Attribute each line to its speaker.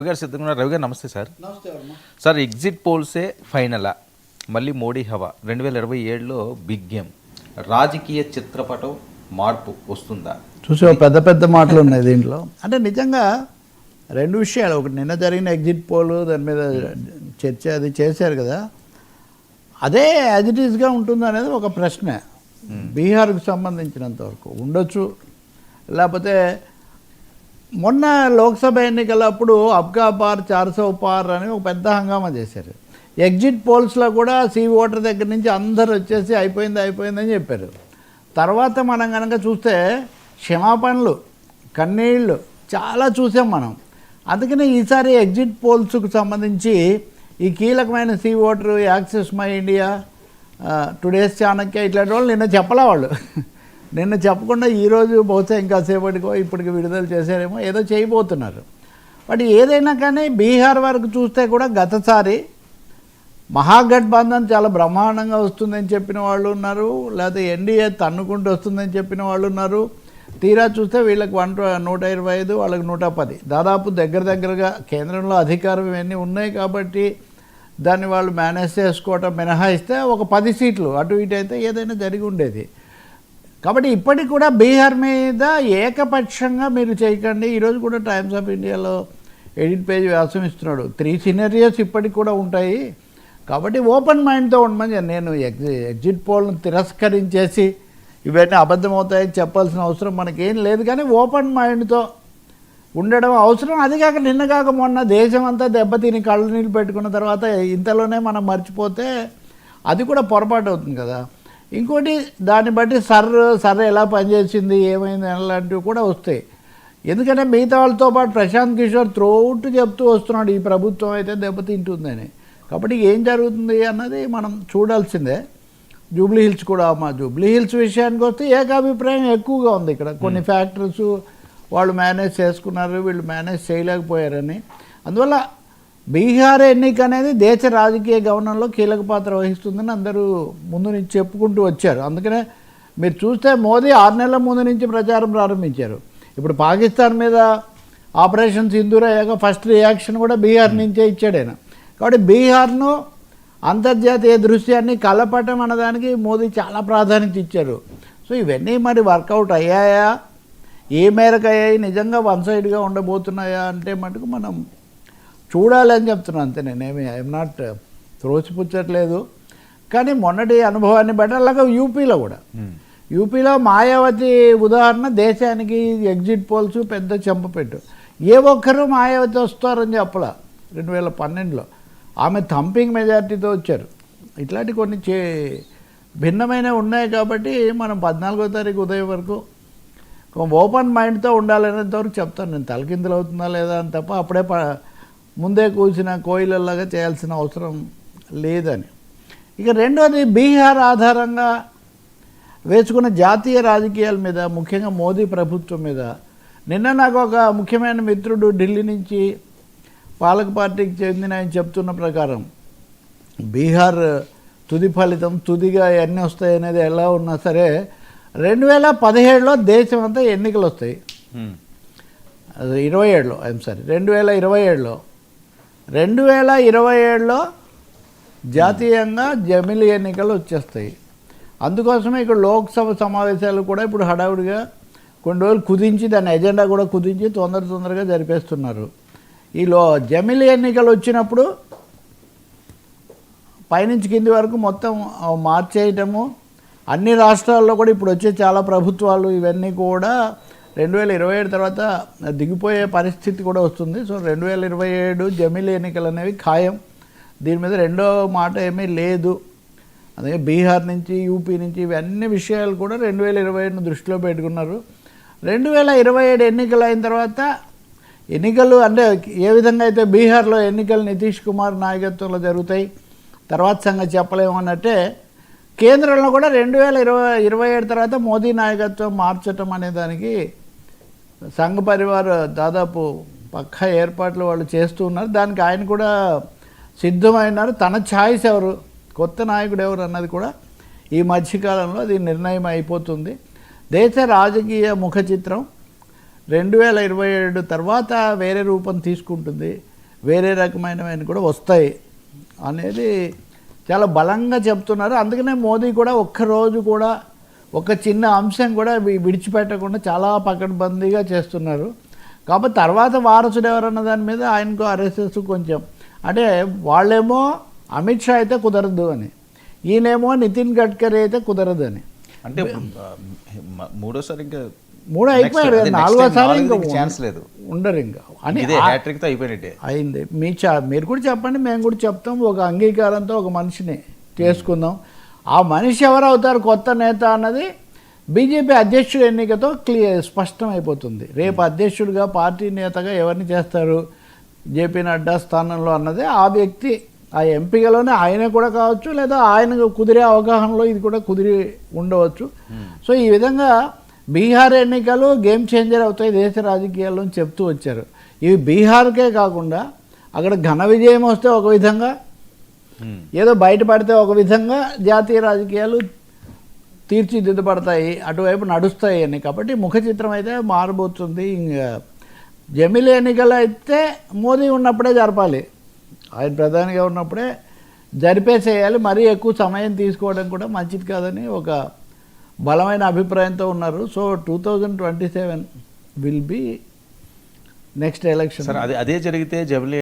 Speaker 1: రవి గారు సిద్ధంగా ఉన్నారు. రవి గారు నమస్తే సార్.
Speaker 2: నమస్తే వర్మ.
Speaker 1: సార్ ఎగ్జిట్ పోల్సే ఫైనలా మళ్ళీ మోడీ హవా 2027లో బిగ్ గేమ్ రాజకీయ చిత్రపటం మార్పు వస్తుందా?
Speaker 2: చూసే పెద్ద పెద్ద మాటలు ఉన్నాయి దీంట్లో. అంటే నిజంగా రెండు విషయాలు, ఒకటి నిన్న జరిగిన ఎగ్జిట్ పోల్ దాని మీద చర్చ అది చేశారు కదా, అదే యాజ్ ఇట్ ఈస్గా ఉంటుంది అనేది ఒక ప్రశ్న. బీహార్కు సంబంధించినంత వరకు ఉండొచ్చు, లేకపోతే మొన్న లోక్సభ ఎన్నికలప్పుడు అబ్కా పార్ 400 పార్ అని ఒక పెద్ద హంగామా చేశారు. ఎగ్జిట్ పోల్స్లో కూడా ఓటర్ దగ్గర నుంచి అందరు వచ్చేసి అయిపోయిందని చెప్పారు. తర్వాత మనం కనుక చూస్తే క్షమాపణలు, కన్నీళ్ళు చాలా చూసాం మనం. అందుకనే ఈసారి ఎగ్జిట్ పోల్స్కు సంబంధించి ఈ కీలకమైన voter, access my India, today's Chanakya ఇట్లాంటి వాళ్ళు నిన్న చెప్పలే. వాళ్ళు నిన్న చెప్పకుండా ఈరోజు బహుశా ఇంకా సేపటికో ఇప్పటికి విడుదల చేశారేమో, ఏదో చేయబోతున్నారు. బట్ ఏదైనా కానీ బీహార్ వరకు చూస్తే కూడా గతసారి మహాగఠబంధన్ చాలా బ్రహ్మాండంగా వస్తుందని చెప్పిన వాళ్ళు ఉన్నారు, లేకపోతే ఎన్డీఏ తన్నుకుంటూ వస్తుందని చెప్పిన వాళ్ళు ఉన్నారు. తీరా చూస్తే వీళ్ళకి 125, వాళ్ళకి 110, దాదాపు దగ్గరగా కేంద్రంలో అధికారం ఇవన్నీ ఉన్నాయి కాబట్టి దాన్ని వాళ్ళు మేనేజ్ చేసుకోవటం మినహాయిస్తే ఒక 10 సీట్లు అటు ఇటు అయితే ఏదైనా జరిగి ఉండేది. కాబట్టి ఇప్పటికి కూడా బీహార్ మీద ఏకపక్షంగా మీరు చేయకండి. ఈరోజు కూడా టైమ్స్ ఆఫ్ ఇండియాలో ఎడిట్ పేజ్ వ్యాసం ఇస్తున్నాడు. 3 సినారియోస్ ఇప్పటికి కూడా ఉంటాయి, కాబట్టి ఓపెన్ మైండ్తో ఉండమని. నేను ఎగ్జిట్ పోల్ను తిరస్కరించేసి ఇవన్నీ అబద్ధమవుతాయని చెప్పాల్సిన అవసరం మనకేం లేదు, కానీ ఓపెన్ మైండ్తో ఉండడం అవసరం. అది కాక నిన్న కాక మొన్న దేశం అంతా దెబ్బతిని కళ్ళు నీళ్ళు పెట్టుకున్న తర్వాత ఇంతలోనే మనం మర్చిపోతే అది కూడా పొరపాటు అవుతుంది కదా. ఇంకోటి దాన్ని బట్టి సర్ర ఎలా పనిచేసింది, ఏమైంది అలాంటివి కూడా వస్తాయి. ఎందుకంటే మిగతా వాళ్ళతో పాటు ప్రశాంత్ కిషోర్ త్రోట్ చెప్తూ వస్తున్నాడు ఈ ప్రభుత్వం అయితే దెబ్బతింటుందని. కాబట్టి ఏం జరుగుతుంది అన్నది మనం చూడాల్సిందే. జూబ్లీ హిల్స్ కూడా, మా జూబ్లీ హిల్స్ విషయానికి వస్తే ఏకాభిప్రాయం ఎక్కువగా ఉంది. ఇక్కడ కొన్ని ఫ్యాక్టర్స్ వాళ్ళు మేనేజ్ చేసుకున్నారు, వీళ్ళు మేనేజ్ చేయలేకపోయారని. అందువల్ల బీహార్ ఎన్నిక అనేది దేశ రాజకీయ గమనంలో కీలక పాత్ర వహిస్తుందని అందరూ ముందు నుంచి చెప్పుకుంటూ వచ్చారు. అందుకనే మీరు చూస్తే మోదీ 6 నెలల ముందు నుంచి ప్రచారం ప్రారంభించారు. ఇప్పుడు పాకిస్తాన్ మీద ఆపరేషన్ సింధూర్ అయ్యాక ఫస్ట్ రియాక్షన్ కూడా బీహార్ నుంచే ఇచ్చాడు ఆయన. కాబట్టి బీహార్ను అంతర్జాతీయ దృశ్యాన్ని కలపటం అన్నదానికి మోదీ చాలా ప్రాధాన్యత ఇచ్చారు. సో ఇవన్నీ మరి వర్కౌట్ అయ్యాయా, ఏ మేరకు అయ్యాయి, నిజంగా వన్ సైడ్గా ఉండబోతున్నాయా అంటే మటుకు మనం చూడాలి అని చెప్తున్నాను. అంతే, నేనేమి ఐఎమ్ నాట్ త్రోసిపుచ్చట్లేదు. కానీ మొన్నటి అనుభవాన్ని బట్టి అలాగే యూపీలో మాయావతి ఉదాహరణ దేశానికి ఎగ్జిట్ పోల్స్ పెద్ద చెంపపెట్టు. ఏ ఒక్కరూ మాయావతి వస్తారని చెప్పలా. 2012లో ఆమె థంపింగ్ మెజారిటీతో వచ్చారు. ఇట్లాంటి కొన్ని భిన్నమైనవి ఉన్నాయి. కాబట్టి మనం 14వ తారీఖు ఉదయం వరకు ఓపెన్ మైండ్తో ఉండాలనేంత వరకు చెప్తాను. నేను తలకిందులు అవుతుందా లేదా అని తప్ప అప్పుడే ముందే కూర్చిన కోయిలలాగా చేయాల్సిన అవసరం లేదని. ఇక రెండోది, బీహార్ ఆధారంగా వేసుకున్న జాతీయ రాజకీయాల మీద, ముఖ్యంగా మోదీ ప్రభుత్వం మీద నిన్న నాకు ఒక ముఖ్యమైన మిత్రుడు ఢిల్లీ నుంచి పాలక పార్టీకి చెందిన ఆయన చెప్తున్న ప్రకారం బీహార్ తుది ఫలితం తుదిగా ఎన్ని వస్తాయి అనేది ఎలా ఉన్నా సరే 2017లో దేశం అంతా ఎన్నికలు వస్తాయి. 2027లో జాతీయంగా జమిలీ ఎన్నికలు వచ్చేస్తాయి. అందుకోసమే ఇక్కడ లోక్సభ సమావేశాలు కూడా ఇప్పుడు హడావుడిగా కొన్ని రోజులు కుదించి దాని ఎజెండా కూడా కుదించి తొందరగా జరిపేస్తున్నారు. జమిలీ ఎన్నికలు వచ్చినప్పుడు పైనుంచి కింది వరకు మొత్తం మార్చేయటము, అన్ని రాష్ట్రాల్లో కూడా ఇప్పుడు వచ్చే చాలా ప్రభుత్వాలు ఇవన్నీ కూడా 2027 తర్వాత దిగిపోయే పరిస్థితి కూడా వస్తుంది. సో 2027 జమిలీ ఎన్నికలు అనేవి ఖాయం. దీని మీద రెండో మాట ఏమీ లేదు. అదే బీహార్ నుంచి, యూపీ నుంచి ఇవన్నీ విషయాలు కూడా 2027ను దృష్టిలో పెట్టుకున్నారు. 2027 ఎన్నికలు అయిన తర్వాత ఎన్నికలు అంటే ఏ విధంగా అయితే బీహార్లో ఎన్నికలు నితీష్ కుమార్ నాయకత్వంలో జరుగుతాయి, తర్వాత సంగతి చెప్పలేము అన్నట్టే కేంద్రంలో కూడా 2027 తర్వాత మోదీ నాయకత్వం మార్చటం అనే దానికి సంఘ పరివార్ దాదాపు పక్కా ఏర్పాట్లు వాళ్ళు చేస్తూ ఉన్నారు. దానికి ఆయన కూడా సిద్ధమైనారు. తన ఛాయిస్ ఎవరు, కొత్త నాయకుడు ఎవరు అన్నది కూడా ఈ మధ్యకాలంలో అది నిర్ణయం అయిపోతుంది. దేశ రాజకీయ ముఖ చిత్రం 2027 తర్వాత వేరే రూపం తీసుకుంటుంది. వేరే రకమైనవి కూడా వస్తాయి అనేది చాలా బలంగా చెప్తున్నారు. అందుకనే మోదీ కూడా ఒక్కరోజు కూడా ఒక చిన్న అంశం కూడా విడిచిపెట్టకుండా చాలా పకడ్బందీగా చేస్తున్నారు. కాబట్టి తర్వాత వారసుడు ఎవరన్న దాని మీద ఆయనకు ఆర్ఎస్ఎస్ కొంచెం అంటే వాళ్ళేమో అమిత్ షా అయితే కుదరదు అని, ఈయనేమో నితిన్ గడ్కరీ అయితే కుదరదు అని.
Speaker 1: అంటే మూడోసారి ఇంకా
Speaker 2: మూడు అయిపోయారు, నాలుగోసారి ఇంకా
Speaker 1: ఛాన్స్ లేదు,
Speaker 2: ఉండరు ఇంకా అని
Speaker 1: హ్యాట్రిక్తో అయిపోయినట్టే
Speaker 2: అయింది. మీరు కూడా చెప్పండి, మేము కూడా చెప్తాం. ఒక అంగీకారంతో ఒక మనిషిని చేసుకుందాం. ఆ మనిషి ఎవరు అవుతారు కొత్త నేత అన్నది బీజేపీ అధ్యక్షుడు ఎన్నికతో స్పష్టం అయిపోతుంది. రేపు అధ్యక్షుడిగా పార్టీ నేతగా ఎవరిని చేస్తారు జేపీ నడ్డా స్థానంలో అన్నది ఆ వ్యక్తి ఆ ఎంపికలోనే ఆయన కూడా కావచ్చు, లేదా ఆయనకు కుదిరే అవగాహనలో ఇది కూడా కుదిరి ఉండవచ్చు. సో ఈ విధంగా బీహార్ ఎన్నికలు గేమ్ చేంజర్ అవుతాయి దేశ రాజకీయాల్లో అని చెప్తూ వచ్చారు. ఇవి బీహార్కే కాకుండా అక్కడ ఘన విజయం వస్తే ఒక విధంగా, ఏదో బయటపడితే ఒక విధంగా జాతీయ రాజకీయాలు తీర్చిదిద్దబడతాయి, అటువైపు నడుస్తాయి అని. కాబట్టి ముఖ చిత్రం అయితే మారబోతుంది. ఇంకా జమిలీ ఎన్నికలు అయితే మోదీ ఉన్నప్పుడే జరపాలి, ఆయన ప్రధానిగా ఉన్నప్పుడే జరిపేసేయాలి. మరీ ఎక్కువ సమయం తీసుకోవడం కూడా మంచిది కాదని ఒక బలమైన అభిప్రాయంతో ఉన్నారు. So 2027 will be next election.
Speaker 1: అదే జరిగితే జమిలీ